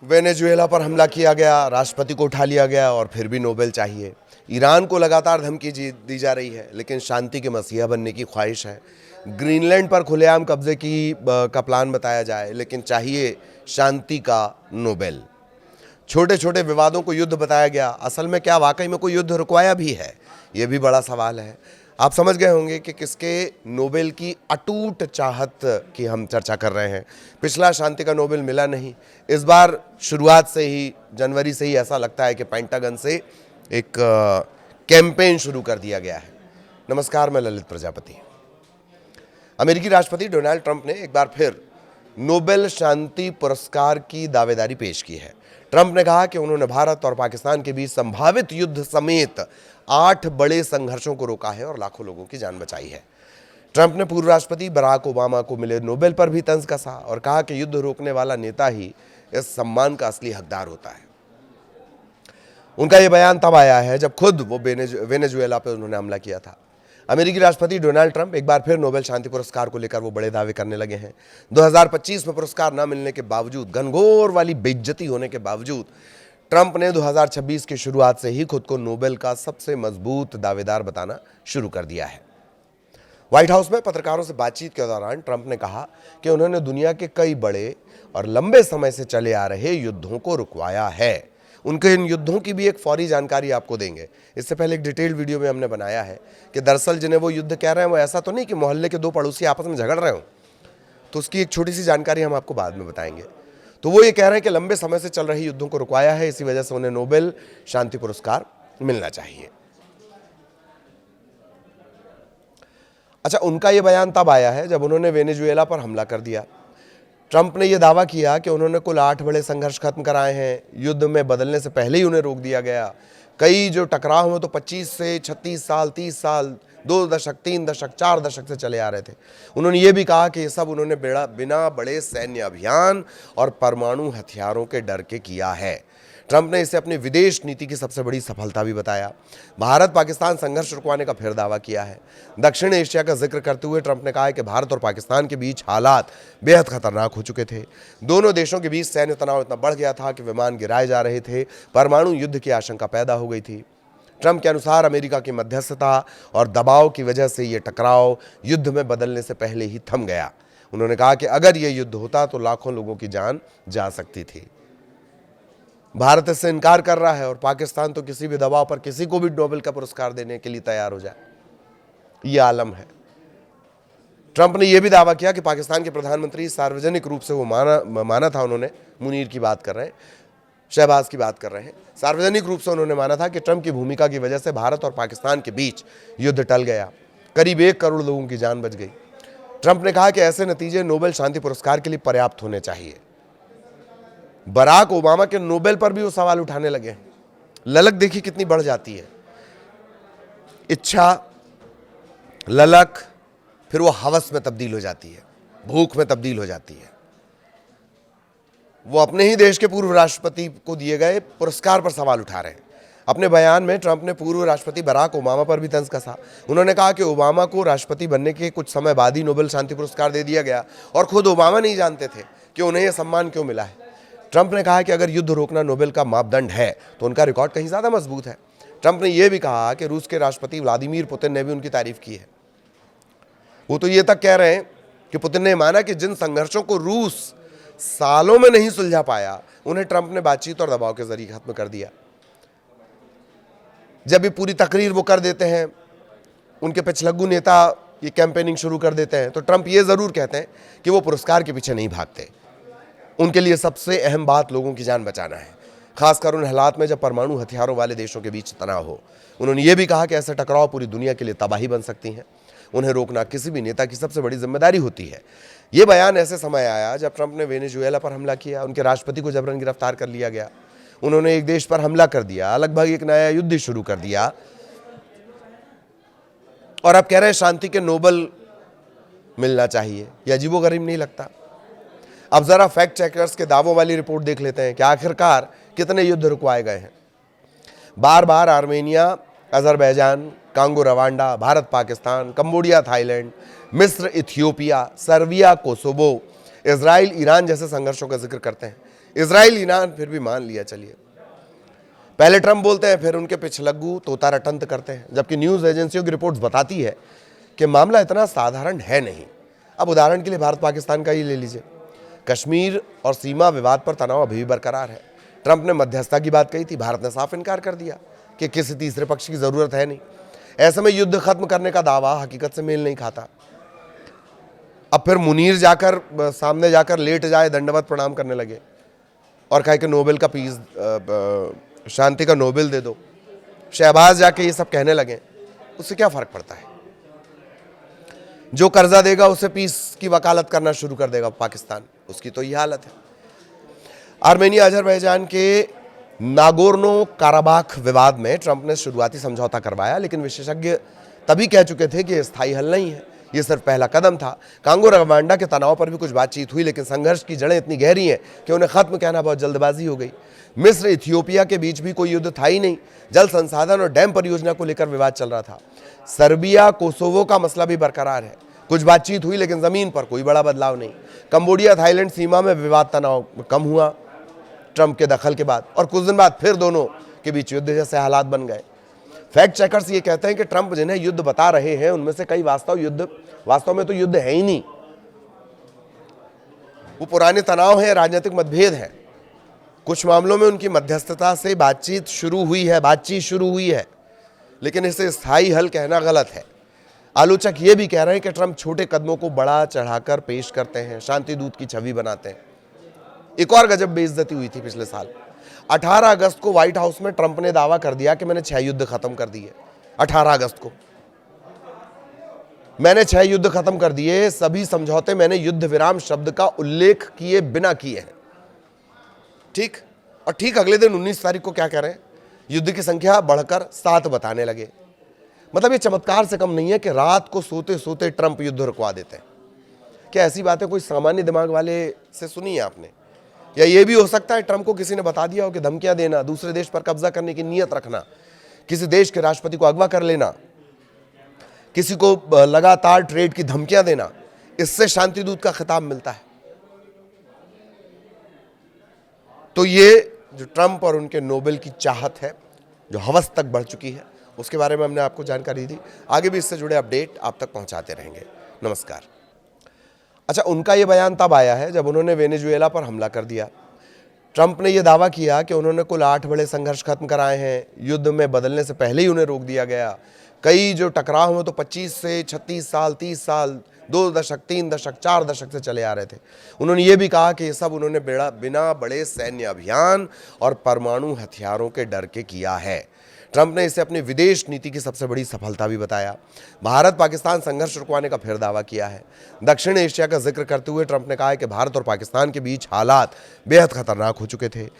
Venezuela पर हमला किया गया, राष्ट्रपति को उठा लिया गया और फिर भी नोबेल चाहिए। ईरान को लगातार धमकी दी जा रही है, लेकिन शांति के मसीहा बनने की ख्वाहिश है। ग्रीनलैंड पर खुलेआम कब्जे का प्लान बताया जाए, लेकिन चाहिए शांति का नोबेल। छोटे छोटे विवादों को युद्ध बताया गया, असल में क्या वाकई में कोई युद्ध रुकवाया भी है? ये भी बड़ा सवाल है। आप समझ गए होंगे कि किसके नोबेल की अटूट चाहत की हम चर्चा कर रहे हैं। पिछला शांति का नोबेल मिला नहीं, इस बार शुरुआत से ही, जनवरी से ही ऐसा लगता है कि पेंटागन से एक कैंपेन शुरू कर दिया गया है। नमस्कार, मैं ललित प्रजापति। अमेरिकी राष्ट्रपति डोनाल्ड ट्रंप ने एक बार फिर नोबेल शांति पुरस्कार की दावेदारी पेश की है। ट्रंप ने कहा कि उन्होंने भारत और पाकिस्तान के बीच संभावित युद्ध समेत 8 बड़े संघर्षों को रोका है और लाखों लोगों की जान बचाई है। ट्रंप ने पूर्व राष्ट्रपति बराक ओबामा को मिले नोबेल पर भी तंज कसा और कहा कि युद्ध रोकने वाला नेता ही इस सम्मान का असली हकदार होता है। उनका यह बयान तब आया है जब खुद वो वेनेजुएला पर उन्होंने हमला किया था। अमेरिकी राष्ट्रपति डोनाल्ड ट्रंप एक बार फिर नोबेल शांति पुरस्कार को लेकर वो बड़े दावे करने लगे हैं। 2025 में पुरस्कार न मिलने के बावजूद, घनघोर वाली बेइज्जती होने के बावजूद, ट्रंप ने 2026 की शुरुआत से ही खुद को नोबेल का सबसे मजबूत दावेदार बताना शुरू कर दिया है। व्हाइट हाउस में पत्रकारों से बातचीत के दौरान ट्रंप ने कहा कि उन्होंने दुनिया के कई बड़े और लंबे समय से चले आ रहे युद्धों को रुकवाया है। उनके इन युद्धों की भी एक फौरी जानकारी आपको देंगे। इससे पहले एक डिटेल्ड वीडियो में हमने बनाया है कि दरअसल जिन्हें वो युद्ध कह रहे हैं वो ऐसा तो नहीं कि मोहल्ले के 2 पड़ोसी आपस में झगड़ रहे हों, तो उसकी एक छोटी सी जानकारी हम आपको बाद में बताएंगे। तो वो ये कह रहे हैं कि लंबे समय से चल रही युद्धों को रुकवाया है, इसी वजह से उन्हें नोबेल शांति पुरस्कार मिलना चाहिए। अच्छा, उनका यह बयान तब आया है जब उन्होंने वेनेजुएला पर हमला कर दिया। ट्रंप ने यह दावा किया कि उन्होंने कुल 8 बड़े संघर्ष खत्म कराए हैं, युद्ध में बदलने से पहले ही उन्हें रोक दिया गया। कई जो टकराव हुए तो 25 से 36 साल, 30 साल, 2 दशक, 3 दशक, 4 दशक से चले आ रहे थे। उन्होंने ये भी कहा कि ये सब उन्होंने बिना बड़े सैन्य अभियान और परमाणु हथियारों के डर के किया है। ट्रंप ने इसे अपनी विदेश नीति की सबसे बड़ी सफलता भी बताया। भारत पाकिस्तान संघर्ष रुकवाने का फिर दावा किया है। दक्षिण एशिया का जिक्र करते हुए ट्रंप ने कहा है कि भारत और पाकिस्तान के बीच हालात बेहद खतरनाक हो चुके थे। दोनों देशों के बीच सैन्य तनाव इतना बढ़ गया था कि विमान गिराए जा रहे थे, परमाणु युद्ध की आशंका पैदा हो गई थी। ट्रंप के अनुसार अमेरिका की मध्यस्थता और दबाव की वजह से ये टकराव युद्ध में बदलने से पहले ही थम गया। उन्होंने कहा कि अगर ये युद्ध होता तो लाखों लोगों की जान जा सकती थी। भारत इससे इनकार कर रहा है और पाकिस्तान तो किसी भी दबाव पर किसी को भी नोबेल का पुरस्कार देने के लिए तैयार हो जाए। यह आलम है। ट्रंप ने यह भी दावा किया कि पाकिस्तान के प्रधानमंत्री सार्वजनिक रूप से वो माना था, उन्होंने मुनीर की बात कर रहे हैं, शहबाज की बात कर रहे हैं, सार्वजनिक रूप से उन्होंने माना था कि ट्रंप की भूमिका की वजह से भारत और पाकिस्तान के बीच युद्ध टल गया, करीब 1 करोड़ लोगों की जान बच गई। ट्रंप ने कहा कि ऐसे नतीजे नोबेल शांति पुरस्कार के लिए पर्याप्त होने चाहिए। बराक ओबामा के नोबेल पर भी वो सवाल उठाने लगे। ललक देखिए कितनी बढ़ जाती है। इच्छा, ललक, फिर वो हवस में तब्दील हो जाती है, भूख में तब्दील हो जाती है। वो अपने ही देश के पूर्व राष्ट्रपति को दिए गए पुरस्कार पर सवाल उठा रहे हैं। अपने बयान में ट्रंप ने पूर्व राष्ट्रपति बराक ओबामा पर भी तंज कसा। उन्होंने कहा कि ओबामा को राष्ट्रपति बनने के कुछ समय बाद ही नोबेल शांति पुरस्कार दे दिया गया और खुद ओबामा नहीं जानते थे कि उन्हें यह सम्मान क्यों मिला है। ट्रंप ने कहा कि अगर युद्ध रोकना नोबेल का मापदंड है तो उनका रिकॉर्ड कहीं ज़्यादा मजबूत है। ट्रंप ने यह भी कहा कि रूस के राष्ट्रपति व्लादिमीर पुतिन ने भी उनकी तारीफ की है। वो तो ये तक कह रहे हैं कि पुतिन ने माना कि जिन संघर्षों को रूस सालों में नहीं सुलझा पाया, उन्हें ट्रंप ने बातचीत और दबाव के जरिए खत्म कर दिया। जब ये पूरी तकरीर वो कर देते हैं, उनके पिछलग्गू नेता ये कैंपेनिंग शुरू कर देते हैं, तो ट्रंप ये ज़रूर कहते हैं कि वो पुरस्कार के पीछे नहीं भागते। उनके लिए सबसे अहम बात लोगों की जान बचाना है, खासकर उन हालात में जब परमाणु हथियारों वाले देशों के बीच तनाव हो। उन्होंने ये भी कहा कि ऐसे टकराव पूरी दुनिया के लिए तबाही बन सकती हैं। उन्हें रोकना किसी भी नेता की सबसे बड़ी जिम्मेदारी होती है। ये बयान ऐसे समय आया जब ट्रंप ने वेनेजुएला पर हमला किया, उनके राष्ट्रपति को जबरन गिरफ्तार कर लिया गया, उन्होंने एक देश पर हमला कर दिया, लगभग एक नया युद्ध शुरू कर दिया और अब कह रहे हैं शांति के नोबेल मिलना चाहिए। यह अजीबोगरीब नहीं लगता? अब जरा फैक्ट चेकर्स के दावों वाली रिपोर्ट देख लेते हैं कि आखिरकार कितने युद्ध रुकवाए गए हैं। बार बार Armenia, Azerbaijan, Congo Rwanda, Bharat Pakistan, Cambodia Thailand, मिस्र Ethiopia, Serbia Kosovo, Israel Iran जैसे संघर्षों का जिक्र करते हैं। इजराइल ईरान फिर भी मान लिया, चलिए। पहले ट्रंप बोलते हैं, फिर उनके पिछलग्गू तोता रटंत करते हैं, जबकि न्यूज़ एजेंसियों की रिपोर्ट्स बताती है कि मामला इतना साधारण है नहीं। अब उदाहरण के लिए भारत पाकिस्तान का ही ले लीजिए। कश्मीर और सीमा विवाद पर तनाव अभी भी बरकरार है। ट्रंप ने मध्यस्थता की बात कही थी, भारत ने साफ इनकार कर दिया कि किसी तीसरे पक्ष की जरूरत है नहीं। ऐसे में युद्ध खत्म करने का दावा हकीकत से मेल नहीं खाता। अब फिर मुनीर जाकर सामने जाकर लेट जाए, दंडवत प्रणाम करने लगे और कहे कि नोबेल का पीस शांति का नोबेल दे दो। शहबाज जाके ये सब कहने लगे, उससे क्या फर्क पड़ता है? जो कर्जा देगा उसे पीस की वकालत करना शुरू कर देगा पाकिस्तान, उसकी तो ये हालत है। आर्मेनिया अजरबैजान के नागोर्नो काराबाख विवाद में ट्रंप ने शुरुआती समझौता करवाया, लेकिन विशेषज्ञ तभी कह चुके थे कि स्थायी हल नहीं है, ये सिर्फ पहला कदम था। कांगो रवांडा के तनाव पर भी कुछ बातचीत हुई, लेकिन संघर्ष की जड़ें इतनी गहरी हैं कि उन्हें खत्म कहना बहुत जल्दबाजी हो गई। मिस्र इथियोपिया के बीच भी कोई युद्ध था ही नहीं, जल संसाधन और डैम परियोजना को लेकर विवाद चल रहा था। सर्बिया कोसोवो का मसला भी बरकरार है, कुछ बातचीत हुई लेकिन जमीन पर कोई बड़ा बदलाव नहीं। कंबोडिया थाईलैंड सीमा में विवाद तनाव कम हुआ ट्रंप के दखल के बाद, और कुछ दिन बाद फिर दोनों के बीच युद्ध जैसे हालात बन गए। फैक्ट चेकर्स ये कहते हैं कि ट्रंप जिन्हें युद्ध बता रहे हैं उनमें से कई वास्तव में तो युद्ध है ही नहीं, वो पुराने तनाव हैं, राजनीतिक मतभेद हैं। कुछ मामलों में उनकी मध्यस्थता से बातचीत शुरू हुई है, लेकिन इसे स्थायी हल कहना गलत है। आलोचक ये भी कह रहे हैं कि ट्रंप छोटे कदमों को बड़ा चढ़ाकर पेश करते हैं, शांति दूत की छवि बनाते हैं। एक और गजब बेइज्जती हुई थी पिछले साल 18 अगस्त को व्हाइट हाउस में ट्रंप ने दावा कर दिया कि मैंने 6 युद्ध खत्म कर दिए। 18 अगस्त को मैंने 6 युद्ध खत्म कर दिए, सभी समझौते मैंने युद्ध विराम शब्द का उल्लेख किए बिना किए हैं। ठीक, और ठीक अगले दिन 19 तारीख को क्या कह रहे हैं? युद्ध की संख्या बढ़कर 7 बताने लगे। मतलब ये चमत्कार से कम नहीं है कि रात को सोते सोते ट्रंप युद्ध रुकवा देते हैं। क्या ऐसी बातें कोई सामान्य दिमाग वाले से सुनी है आपने? या ये भी हो सकता है ट्रंप को किसी ने बता दिया हो कि धमकियां देना, दूसरे देश पर कब्जा करने की नीयत रखना, किसी देश के राष्ट्रपति को अगवा कर लेना, किसी को लगातार ट्रेड की धमकियां देना, इससे शांति दूत का खिताब मिलता है। तो ये जो ट्रंप और उनके नोबेल की चाहत है, जो हवस तक बढ़ चुकी है, उसके बारे में हमने आपको जानकारी दी। आगे भी इससे जुड़े अपडेट आप तक पहुंचाते रहेंगे। नमस्कार। अच्छा, उनका ये बयान तब आया है जब उन्होंने वेनेजुएला पर हमला कर दिया। ट्रंप ने यह दावा किया कि उन्होंने कुल 8 बड़े संघर्ष खत्म कराए हैं, युद्ध में बदलने से पहले ही उन्हें रोक दिया गया। कई जो टकराव हुए तो 25 से 36 साल, 30 साल, 2 दशक, 3 दशक, 4 दशक से चले आ रहे थे। उन्होंने ये भी कहा कि ये सब उन्होंने बिना बड़े सैन्य अभियान और परमाणु हथियारों के डर के किया है। ट्रंप ने इसे अपनी विदेश नीति की सबसे बड़ी सफलता भी बताया। भारत पाकिस्तान संघर्ष रुकवाने का फिर दावा किया है। दक्षिण एशिया का जिक्र करते हुए ट्रंप ने कहा है कि भारत और पाकिस्तान के बीच हालात बेहद खतरनाक हो चुके थे।